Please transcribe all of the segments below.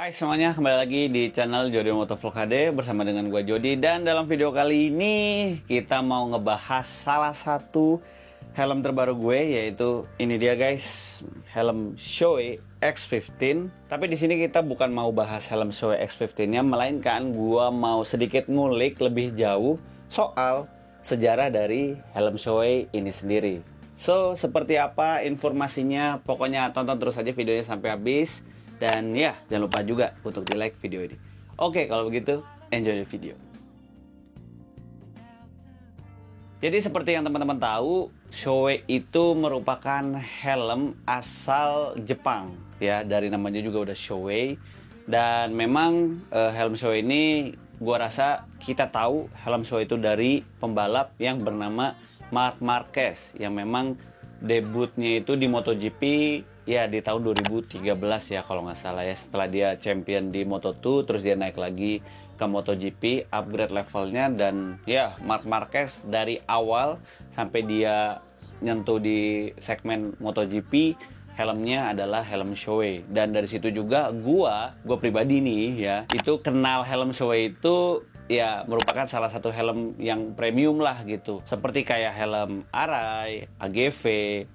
Hai semuanya, kembali lagi di channel Jody Motovlog HD bersama dengan gue Jody. Dan dalam video kali ini kita mau ngebahas salah satu helm terbaru gue, yaitu ini dia guys, helm Shoei X15. Tapi di sini kita bukan mau bahas helm Shoei X15-nya, melainkan gue mau sedikit ngulik lebih jauh soal sejarah dari helm Shoei ini sendiri. So, seperti apa informasinya? Pokoknya tonton terus aja videonya sampai habis. Dan ya, jangan lupa juga untuk di like video ini. Oke, kalau begitu, enjoy the video. Jadi seperti yang teman-teman tahu, Shoei itu merupakan helm asal Jepang. Ya, dari namanya juga udah Shoei. Dan memang helm Shoei ini, gua rasa kita tahu helm Shoei itu dari pembalap yang bernama Marc Marquez. Yang memang debutnya itu di MotoGP ya di tahun 2013 ya kalau nggak salah ya, setelah dia champion di Moto2 terus dia naik lagi ke MotoGP, upgrade levelnya. Dan ya Marc Marquez dari awal sampai dia nyentuh di segmen MotoGP, helmnya adalah helm Shoei. Dan dari situ juga gua pribadi nih ya, itu kenal helm Shoei itu ya merupakan salah satu helm yang premium lah gitu. Seperti kayak helm Arai, AGV,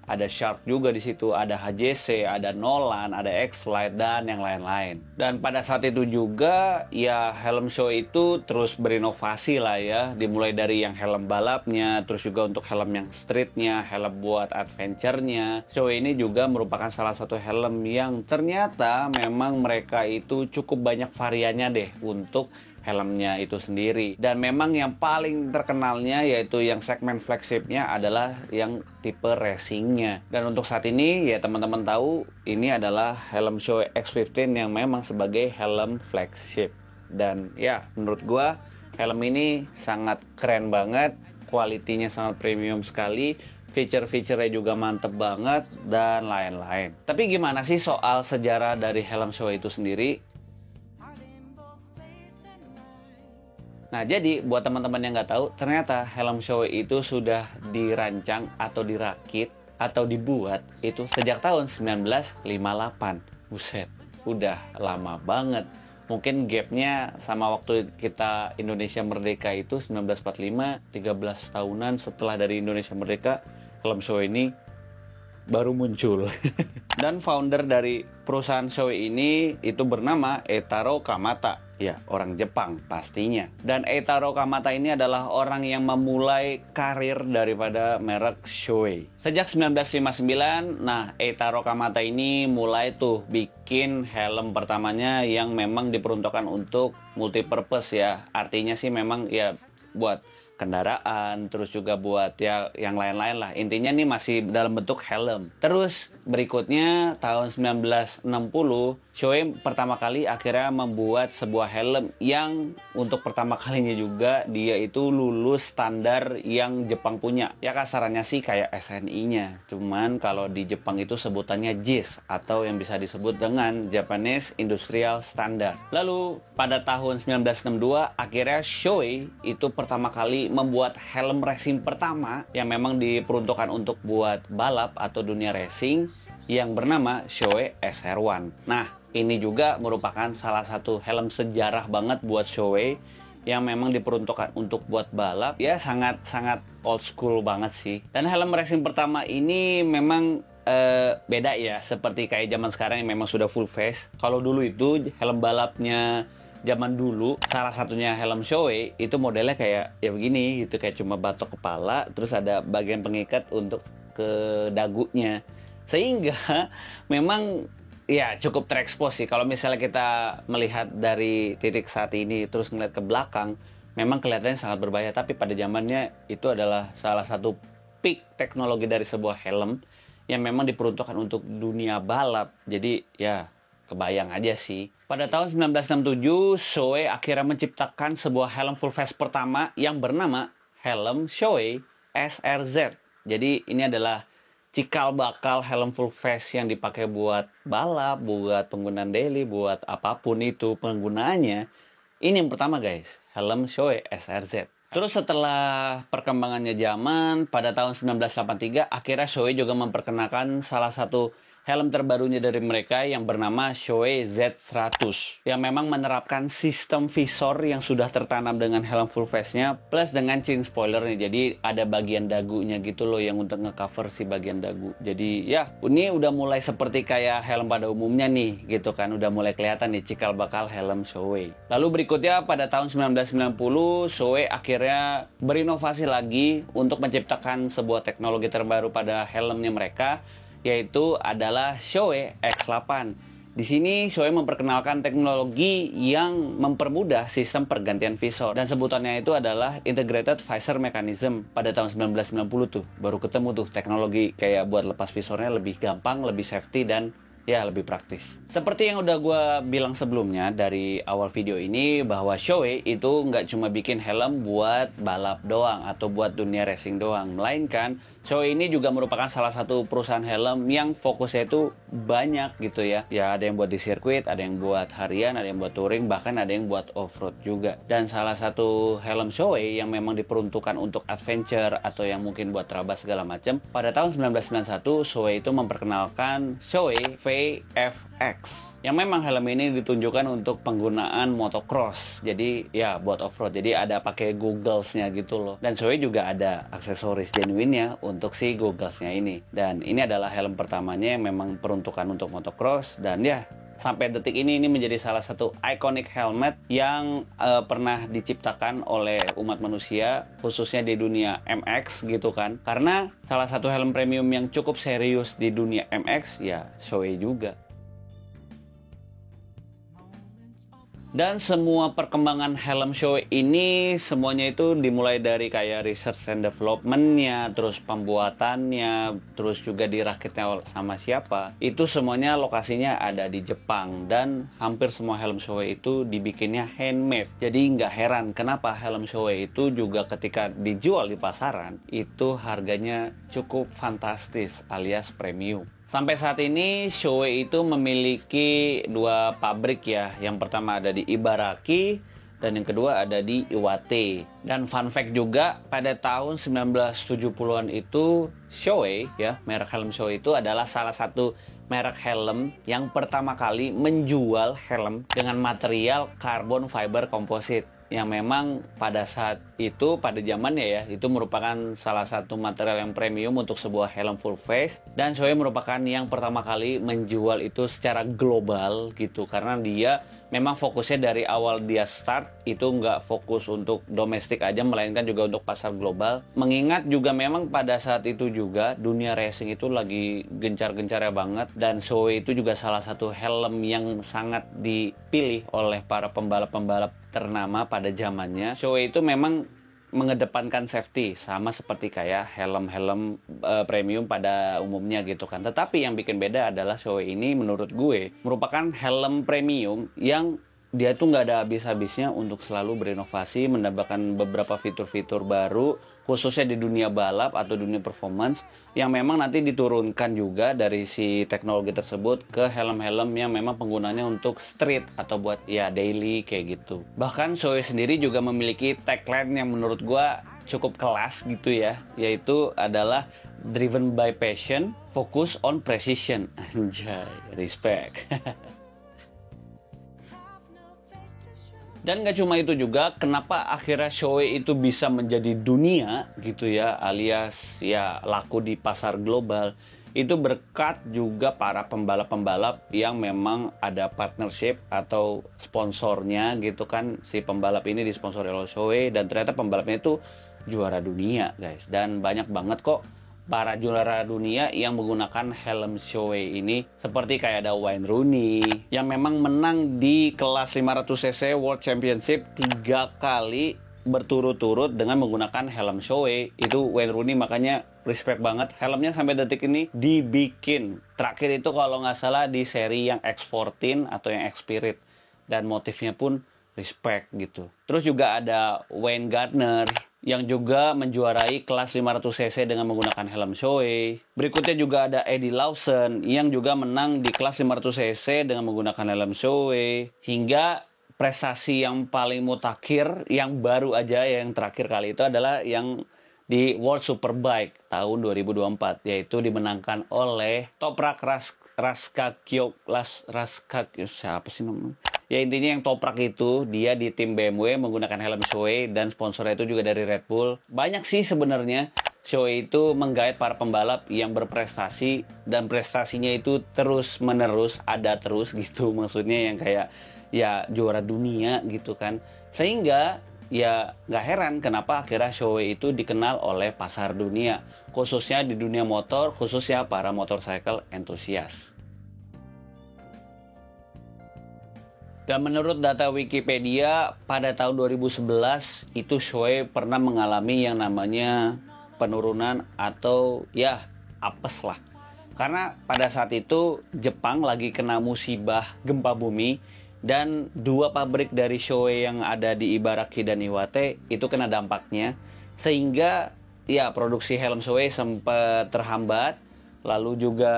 ada Shark juga di situ, ada HJC, ada Nolan, ada X-Lite dan yang lain-lain. Dan pada saat itu juga ya helm Shoei itu terus berinovasi lah ya, dimulai dari yang helm balapnya, terus juga untuk helm yang streetnya, helm buat adventure-nya. Shoei ini juga merupakan salah satu helm yang ternyata memang mereka itu cukup banyak variannya deh untuk helmnya itu sendiri. Dan memang yang paling terkenalnya yaitu yang segmen flagshipnya adalah yang tipe racingnya. Dan untuk saat ini ya teman-teman tahu ini adalah helm Shoei X15 yang memang sebagai helm flagship. Dan ya menurut gua helm ini sangat keren banget, kualitinya sangat premium sekali, feature-featurenya juga mantep banget dan lain-lain. Tapi gimana sih soal sejarah dari helm Shoei itu sendiri? Nah, jadi buat teman-teman yang nggak tahu, ternyata helm Shoei itu sudah dirancang atau dirakit atau dibuat itu sejak tahun 1958. Buset, udah lama banget. Mungkin gapnya sama waktu kita Indonesia Merdeka itu 1945, 13 tahunan setelah dari Indonesia Merdeka, helm Shoei ini baru muncul. Dan founder dari perusahaan Shoei ini itu bernama Eitaro Kamata. Ya, orang Jepang pastinya. Dan Eitaro Kamata ini adalah orang yang memulai karir daripada merek Shoei. Sejak 1959, nah Eitaro Kamata ini mulai tuh bikin helm pertamanya yang memang diperuntukkan untuk multipurpose ya. Artinya sih memang ya buat kendaraan, terus juga buat ya yang lain-lain lah. Intinya nih masih dalam bentuk helm. Terus berikutnya tahun 1960 Shoei pertama kali akhirnya membuat sebuah helm yang untuk pertama kalinya juga dia itu lulus standar yang Jepang punya. Ya kasarannya sih kayak SNI-nya. Cuman kalau di Jepang itu sebutannya JIS atau yang bisa disebut dengan Japanese Industrial Standard. Lalu pada tahun 1962 akhirnya Shoei itu pertama kali membuat helm racing pertama yang memang diperuntukkan untuk buat balap atau dunia racing yang bernama Shoei SR1. Nah, ini juga merupakan salah satu helm sejarah banget buat Shoei yang memang diperuntukkan untuk buat balap. Ya sangat old school banget sih. Dan helm racing pertama ini memang beda ya, seperti kayak zaman sekarang yang memang sudah full face. Kalau dulu itu helm balapnya zaman dulu, salah satunya helm Shoei itu modelnya kayak ya begini gitu, kayak cuma batok kepala, terus ada bagian pengikat untuk ke dagunya. Sehingga memang ya cukup terekspos sih. Kalau misalnya kita melihat dari titik saat ini terus ngeliat ke belakang, memang kelihatannya sangat berbahaya. Tapi pada zamannya itu adalah salah satu peak teknologi dari sebuah helm yang memang diperuntukkan untuk dunia balap. Jadi ya kebayang aja sih. Pada tahun 1967 Shoei akhirnya menciptakan sebuah helm full face pertama yang bernama helm Shoei SRZ. Jadi ini adalah cikal bakal helm full face yang dipakai buat balap, buat penggunaan daily, buat apapun itu penggunaannya. Ini yang pertama guys, helm Shoei SRZ. Terus setelah perkembangannya zaman, pada tahun 1983 akhirnya Shoei juga memperkenalkan salah satu helm terbarunya dari mereka yang bernama Shoei Z100 yang memang menerapkan sistem visor yang sudah tertanam dengan helm full face-nya plus dengan chin spoilernya. Jadi ada bagian dagunya gitu loh yang untuk ngecover si bagian dagu. Jadi ya ini udah mulai seperti kayak helm pada umumnya nih gitu kan, udah mulai kelihatan nih cikal bakal helm Shoei. Lalu berikutnya pada tahun 1990 Shoei akhirnya berinovasi lagi untuk menciptakan sebuah teknologi terbaru pada helmnya mereka, yaitu adalah Shoei X8. Di sini Shoei memperkenalkan teknologi yang mempermudah sistem pergantian visor dan sebutannya itu adalah Integrated Visor Mechanism pada tahun 1990 tuh. Baru ketemu tuh teknologi kayak buat lepas visornya lebih gampang, lebih safety dan ya lebih praktis. Seperti yang udah gue bilang sebelumnya dari awal video ini bahwa Shoei itu nggak cuma bikin helm buat balap doang atau buat dunia racing doang, melainkan Shoei ini juga merupakan salah satu perusahaan helm yang fokusnya itu banyak gitu ya. Ya ada yang buat di sirkuit, ada yang buat harian, ada yang buat touring, bahkan ada yang buat off-road juga. Dan salah satu helm Shoei yang memang diperuntukkan untuk adventure atau yang mungkin buat terabas segala macam, pada tahun 1991 Shoei itu memperkenalkan Shoei VFX. Yang memang helm ini ditunjukkan untuk penggunaan motocross. Jadi ya buat off-road. Jadi ada pakai goggles-nya gitu loh. Dan Shoei juga ada aksesoris genuine-nya untuk si goggles-nya ini. Dan ini adalah helm pertamanya yang memang peruntukan untuk motocross. Dan ya sampai detik ini menjadi salah satu iconic helmet yang pernah diciptakan oleh umat manusia, khususnya di dunia MX gitu kan. Karena salah satu helm premium yang cukup serius di dunia MX ya Shoei juga. Dan semua perkembangan helm Shoei ini semuanya itu dimulai dari kayak research and development-nya, terus pembuatannya, terus juga dirakitnya sama siapa. Itu semuanya lokasinya ada di Jepang dan hampir semua helm Shoei itu dibikinnya handmade. Jadi nggak heran kenapa helm Shoei itu juga ketika dijual di pasaran itu harganya cukup fantastis alias premium. Sampai saat ini Shoei itu memiliki dua pabrik ya. Yang pertama ada di Ibaraki dan yang kedua ada di Iwate. Dan fun fact juga pada tahun 1970-an itu Shoei ya, merek helm Shoei itu adalah salah satu merek helm yang pertama kali menjual helm dengan material carbon fiber composite yang memang pada saat itu, pada zamannya ya, itu merupakan salah satu material yang premium untuk sebuah helm full face. Dan Shoei merupakan yang pertama kali menjual itu secara global gitu, karena dia memang fokusnya dari awal dia start itu nggak fokus untuk domestik aja, melainkan juga untuk pasar global. Mengingat juga memang pada saat itu juga dunia racing itu lagi gencar-gencarnya banget, dan Shoei itu juga salah satu helm yang sangat dipilih oleh para pembalap-pembalap ternama pada zamannya. Shoei itu memang mengedepankan safety sama seperti kayak helm-helm premium pada umumnya gitu kan. Tetapi yang bikin beda adalah Shoei ini menurut gue merupakan helm premium yang dia tuh nggak ada habis-habisnya untuk selalu berinovasi, menambahkan beberapa fitur-fitur baru khususnya di dunia balap atau dunia performance yang memang nanti diturunkan juga dari si teknologi tersebut ke helm-helm yang memang penggunanya untuk street atau buat ya daily kayak gitu. Bahkan Shoei sendiri juga memiliki tagline yang menurut gua cukup kelas gitu ya, yaitu adalah driven by passion, focus on precision. Anjay, respect. Dan gak cuma itu juga, kenapa akhirnya Shoei itu bisa menjadi dunia gitu ya, alias ya laku di pasar global. Itu berkat juga para pembalap-pembalap yang memang ada partnership atau sponsornya gitu kan. Si pembalap ini disponsori oleh Shoei dan ternyata pembalapnya itu juara dunia guys. Dan banyak banget kok para juara dunia yang menggunakan helm Shoei ini, seperti kayak ada Wayne Rooney yang memang menang di kelas 500cc World Championship 3 kali berturut-turut dengan menggunakan helm Shoei. Itu Wayne Rooney, makanya respect banget. Helmnya sampai detik ini dibikin. Terakhir itu kalau nggak salah di seri yang X14 atau yang X Spirit, dan motifnya pun respect gitu. Terus juga ada Wayne Gardner yang juga menjuarai kelas 500cc dengan menggunakan helm Shoei. Berikutnya juga ada Eddie Lawson yang juga menang di kelas 500cc dengan menggunakan helm Shoei. Hingga prestasi yang paling mutakhir yang baru aja yang terakhir kali itu adalah yang di World Superbike tahun 2024, yaitu dimenangkan oleh Toprak Raskakio, siapa sih namanya? Ya intinya yang toprak itu, dia di tim BMW menggunakan helm Shoei dan sponsornya itu juga dari Red Bull. Banyak sih sebenarnya. Shoei itu menggait para pembalap yang berprestasi dan prestasinya itu terus menerus ada terus gitu, maksudnya yang kayak ya juara dunia gitu kan. Sehingga ya nggak heran kenapa akhirnya Shoei itu dikenal oleh pasar dunia, khususnya di dunia motor, khususnya para motorcycle enthusiast. Dan menurut data Wikipedia, pada tahun 2011 itu Shoei pernah mengalami yang namanya penurunan atau ya apes lah. Karena pada saat itu Jepang lagi kena musibah gempa bumi dan dua pabrik dari Shoei yang ada di Ibaraki dan Iwate itu kena dampaknya. Sehingga ya produksi helm Shoei sempat terhambat. Lalu juga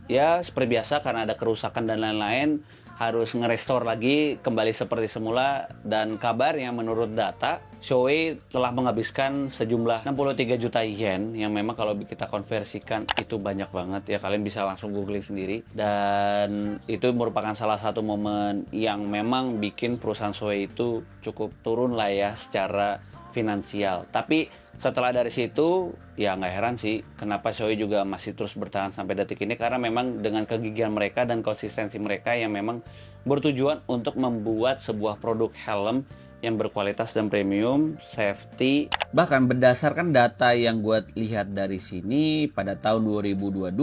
ya seperti biasa karena ada kerusakan dan lain-lain harus nge-restore lagi kembali seperti semula. Dan kabarnya menurut data Shoei telah menghabiskan sejumlah 63 juta yen yang memang kalau kita konversikan itu banyak banget ya, kalian bisa langsung googling sendiri. Dan itu merupakan salah satu momen yang memang bikin perusahaan Shoei itu cukup turun lah ya secara finansial. Tapi setelah dari situ ya nggak heran sih kenapa Shoei juga masih terus bertahan sampai detik ini, karena memang dengan kegigihan mereka dan konsistensi mereka yang memang bertujuan untuk membuat sebuah produk helm yang berkualitas dan premium, safety. Bahkan berdasarkan data yang gue lihat dari sini, pada tahun 2022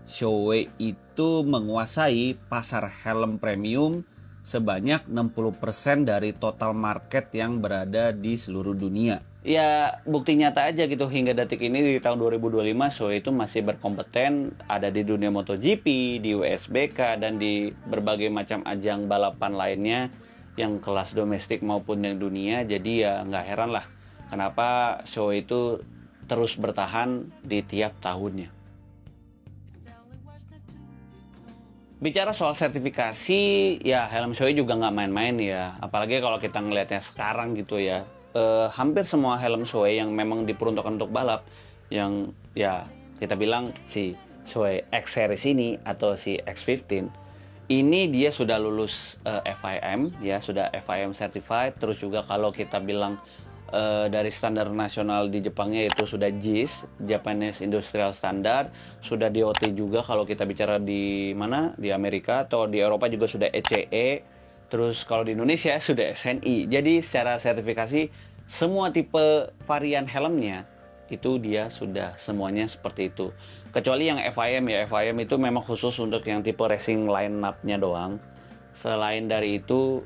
Shoei itu menguasai pasar helm premium sebanyak 60% dari total market yang berada di seluruh dunia. Ya bukti nyata aja gitu, hingga detik ini di tahun 2025 Shoei itu masih berkompeten ada di dunia MotoGP, di USBK, dan di berbagai macam ajang balapan lainnya yang kelas domestik maupun yang dunia. Jadi ya nggak heran lah kenapa Shoei itu terus bertahan di tiap tahunnya. Bicara soal sertifikasi, ya helm Shoei juga nggak main-main ya. Apalagi kalau kita ngelihatnya sekarang gitu ya. Hampir semua helm Shoei yang memang diperuntukkan untuk balap, yang ya kita bilang si Shoei X Series ini atau si X15, ini dia sudah lulus FIM ya, sudah FIM certified. Terus juga kalau kita bilang dari standar nasional di Jepangnya itu sudah JIS, Japanese Industrial Standard, sudah DOT juga kalau kita bicara di mana, di Amerika, atau di Eropa juga sudah ECE, terus kalau di Indonesia sudah SNI. Jadi secara sertifikasi semua tipe varian helmnya itu dia sudah semuanya seperti itu. Kecuali yang FIM ya, FIM itu memang khusus untuk yang tipe racing line up-nya doang. Selain dari itu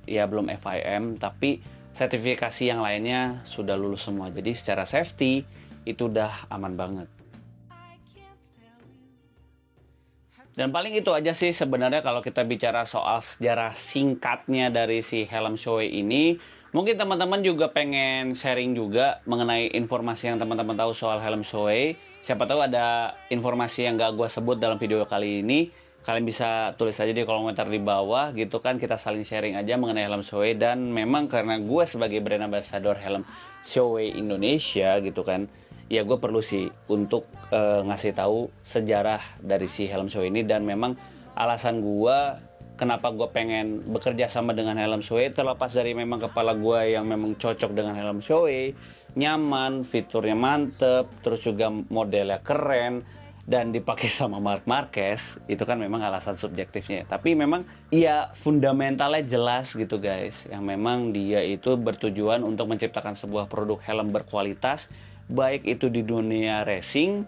ya belum FIM, tapi sertifikasi yang lainnya sudah lulus semua. Jadi secara safety itu udah aman banget. Dan paling itu aja sih sebenarnya kalau kita bicara soal sejarah singkatnya dari si helm Shoei ini. Mungkin teman-teman juga pengen sharing juga mengenai informasi yang teman-teman tahu soal helm Shoei. Siapa tahu ada informasi yang gak gue sebut dalam video kali ini. Kalian bisa tulis aja di kolom komentar di bawah gitu kan, kita saling sharing aja mengenai helm Shoei. Dan memang karena gue sebagai brand ambassador helm Shoei Indonesia gitu kan, ya gue perlu sih untuk ngasih tahu sejarah dari si helm Shoei ini. Dan memang alasan gue kenapa gue pengen bekerja sama dengan helm Shoei, terlepas dari memang kepala gue yang memang cocok dengan helm Shoei, nyaman, fiturnya mantep, terus juga modelnya keren dan dipakai sama Marc Marquez, itu kan memang alasan subjektifnya. Tapi memang ya fundamentalnya jelas gitu guys, yang memang dia itu bertujuan untuk menciptakan sebuah produk helm berkualitas, baik itu di dunia racing,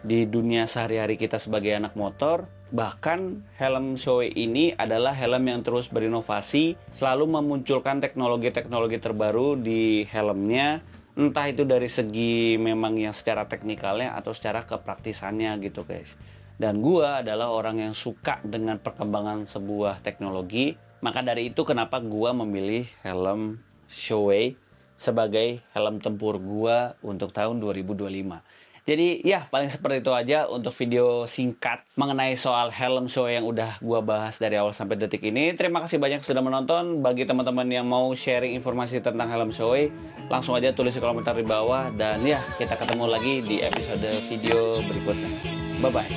di dunia sehari-hari kita sebagai anak motor. Bahkan helm Shoei ini adalah helm yang terus berinovasi, selalu memunculkan teknologi-teknologi terbaru di helmnya, entah itu dari segi memang yang secara teknikalnya atau secara kepraktisannya gitu guys. Dan gua adalah orang yang suka dengan perkembangan sebuah teknologi. Maka dari itu kenapa gua memilih helm Shoei sebagai helm tempur gua untuk tahun 2025. Jadi ya paling seperti itu aja untuk video singkat mengenai soal helm Shoei yang udah gua bahas dari awal sampai detik ini. Terima kasih banyak sudah menonton. Bagi teman-teman yang mau sharing informasi tentang helm Shoei, langsung aja tulis di kolom komentar di bawah. Dan ya kita ketemu lagi di episode video berikutnya. Bye bye.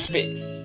Peace.